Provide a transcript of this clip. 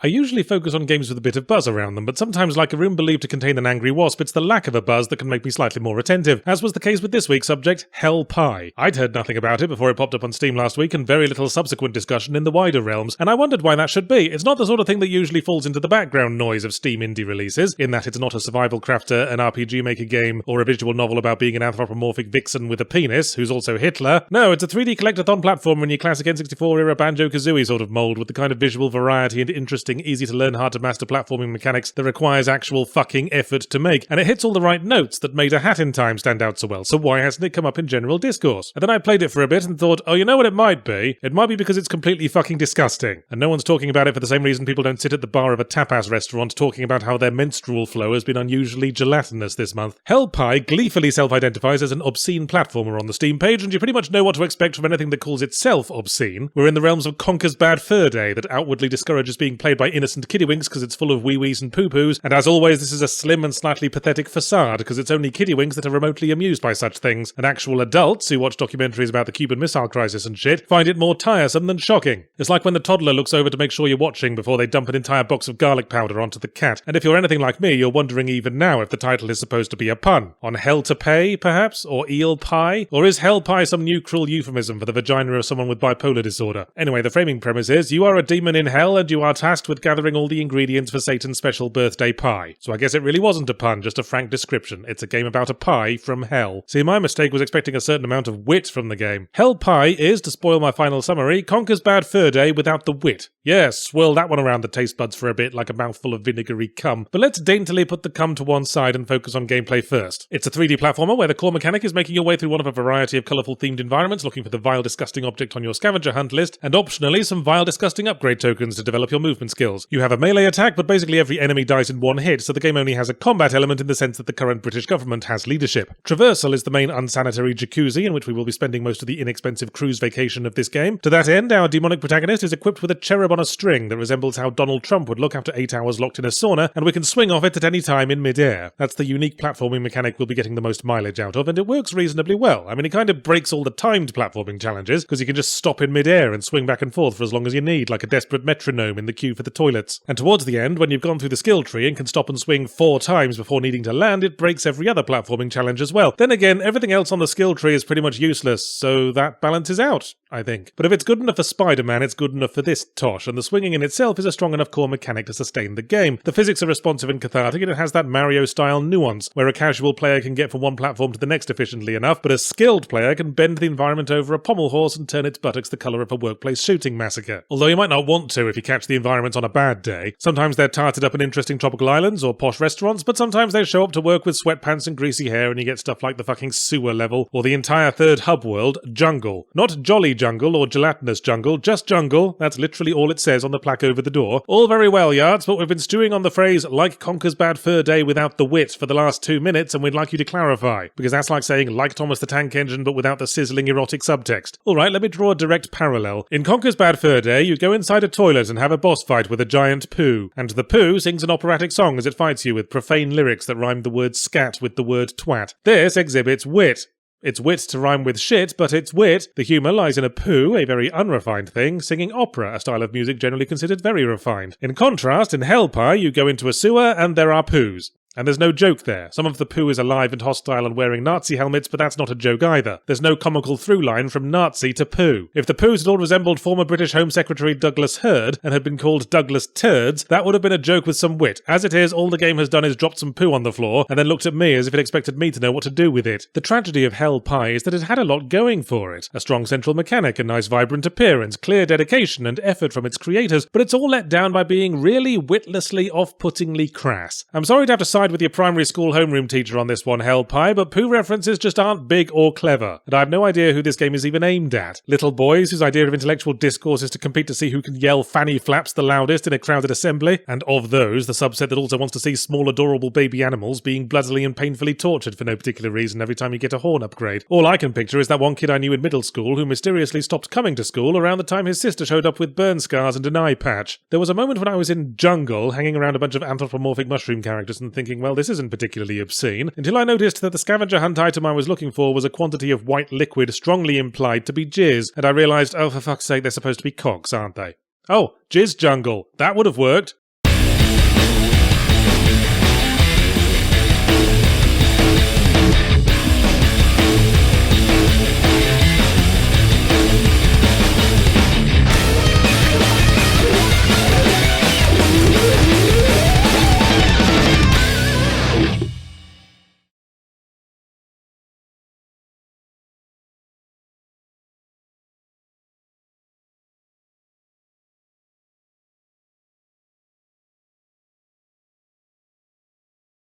I usually focus on games with a bit of buzz around them, but sometimes, like a room believed to contain an angry wasp, it's the lack of a buzz that can make me slightly more attentive, as was the case with this week's subject, Hell Pie. I'd heard nothing about it before it popped up on Steam last week, and very little subsequent discussion in the wider realms, and I wondered why that should be. It's not the sort of thing that usually falls into the background noise of Steam indie releases, in that it's not a survival crafter, an RPG maker game, or a visual novel about being an anthropomorphic vixen with a penis, who's also Hitler. No, it's a 3D collectathon platformer in your classic N64-era Banjo-Kazooie sort of mold, with the kind of visual variety and interesting, easy-to-learn, hard-to-master platforming mechanics that requires actual fucking effort to make, and it hits all the right notes that made A Hat in Time stand out so well, so why hasn't it come up in general discourse? And then I played it for a bit and thought, oh, you know what it might be? It might be because it's completely fucking disgusting, and no one's talking about it for the same reason people don't sit at the bar of a tapas restaurant talking about how their menstrual flow has been unusually gelatinous this month. Hell Pie gleefully self-identifies as an obscene platformer on the Steam page, and you pretty much know what to expect from anything that calls itself obscene. We're in the realms of Conker's Bad Fur Day, that outwardly discourages being played by innocent kiddywinks because it's full of wee-wees and poo-poos, and as always this is a slim and slightly pathetic facade because it's only kiddywinks that are remotely amused by such things, and actual adults who watch documentaries about the Cuban Missile Crisis and shit find it more tiresome than shocking. It's like when the toddler looks over to make sure you're watching before they dump an entire box of garlic powder onto the cat, and if you're anything like me, you're wondering even now if the title is supposed to be a pun. On Hell to Pay, perhaps? Or Eel Pie? Or is Hell Pie some new cruel euphemism for the vagina of someone with bipolar disorder? Anyway, the framing premise is, you are a demon in hell and you are tasked with gathering all the ingredients for Satan's special birthday pie. So I guess it really wasn't a pun, just a frank description. It's a game about a pie from hell. See, my mistake was expecting a certain amount of wit from the game. Hell Pie is, to spoil my final summary, Conker's Bad Fur Day without the wit. Yes, swirl that one around the taste buds for a bit like a mouthful of vinegary cum. But let's daintily put the cum to one side and focus on gameplay first. It's a 3D platformer where the core mechanic is making your way through one of a variety of colourful themed environments, looking for the vile disgusting object on your scavenger hunt list, and optionally some vile disgusting upgrade tokens to develop your movement skills. You have a melee attack, but basically every enemy dies in one hit, so the game only has a combat element in the sense that the current British government has leadership. Traversal is the main unsanitary jacuzzi in which we will be spending most of the inexpensive cruise vacation of this game. To that end, our demonic protagonist is equipped with a cherub on a string that resembles how Donald Trump would look after 8 hours locked in a sauna, and we can swing off it at any time in mid-air. That's the unique platforming mechanic we'll be getting the most mileage out of, and it works reasonably well. I mean, it kind of breaks all the timed platforming challenges, because you can just stop in mid-air and swing back and forth for as long as you need, like a desperate metronome in the queue for the toilets. And towards the end, when you've gone through the skill tree and can stop and swing 4 times before needing to land, it breaks every other platforming challenge as well. Then again, everything else on the skill tree is pretty much useless, so that balances out, I think. But if it's good enough for Spider-Man, it's good enough for this tosh, and the swinging in itself is a strong enough core mechanic to sustain the game. The physics are responsive and cathartic, and it has that Mario-style nuance, where a casual player can get from one platform to the next efficiently enough, but a skilled player can bend the environment over a pommel horse and turn its buttocks the colour of a workplace shooting massacre. Although you might not want to if you catch the environment on a bad day. Sometimes they're tarted up in interesting tropical islands or posh restaurants, but sometimes they show up to work with sweatpants and greasy hair and you get stuff like the fucking sewer level, or the entire third hub world, Jungle. Not Jolly Jungle or Gelatinous Jungle, just Jungle. That's literally all it says on the plaque over the door. All very well, Yards, but we've been stewing on the phrase like Conker's Bad Fur Day without the wit for the last 2 minutes, and we'd like you to clarify, because that's like saying like Thomas the Tank Engine but without the sizzling erotic subtext. Alright, let me draw a direct parallel. In Conker's Bad Fur Day, you go inside a toilet and have a boss fight with a giant poo, and the poo sings an operatic song as it fights you with profane lyrics that rhyme the word scat with the word twat. This exhibits wit. It's wit to rhyme with shit, but it's wit. The humour lies in a poo, a very unrefined thing, singing opera, a style of music generally considered very refined. In contrast, in Hell Pie, you go into a sewer and there are poos. And there's no joke there. Some of the poo is alive and hostile and wearing Nazi helmets, but that's not a joke either. There's no comical through line from Nazi to poo. If the poos had all resembled former British Home Secretary Douglas Hurd and had been called Douglas Turds, that would have been a joke with some wit. As it is, all the game has done is dropped some poo on the floor and then looked at me as if it expected me to know what to do with it. The tragedy of Hell Pie is that it had a lot going for it. A strong central mechanic, a nice vibrant appearance, clear dedication and effort from its creators, but it's all let down by being really witlessly off-puttingly crass. I'm sorry to have to side with your primary school homeroom teacher on this one, Hell Pie, but poo references just aren't big or clever, and I have no idea who this game is even aimed at. Little boys whose idea of intellectual discourse is to compete to see who can yell fanny flaps the loudest in a crowded assembly, and of those, the subset that also wants to see small adorable baby animals being bloodily and painfully tortured for no particular reason every time you get a horn upgrade. All I can picture is that one kid I knew in middle school who mysteriously stopped coming to school around the time his sister showed up with burn scars and an eye patch. There was a moment when I was in Jungle, hanging around a bunch of anthropomorphic mushroom characters and thinking, well, this isn't particularly obscene, until I noticed that the scavenger hunt item I was looking for was a quantity of white liquid strongly implied to be jizz, and I realised, oh, for fuck's sake, they're supposed to be cocks, aren't they? Oh, Jizz Jungle. That would have worked.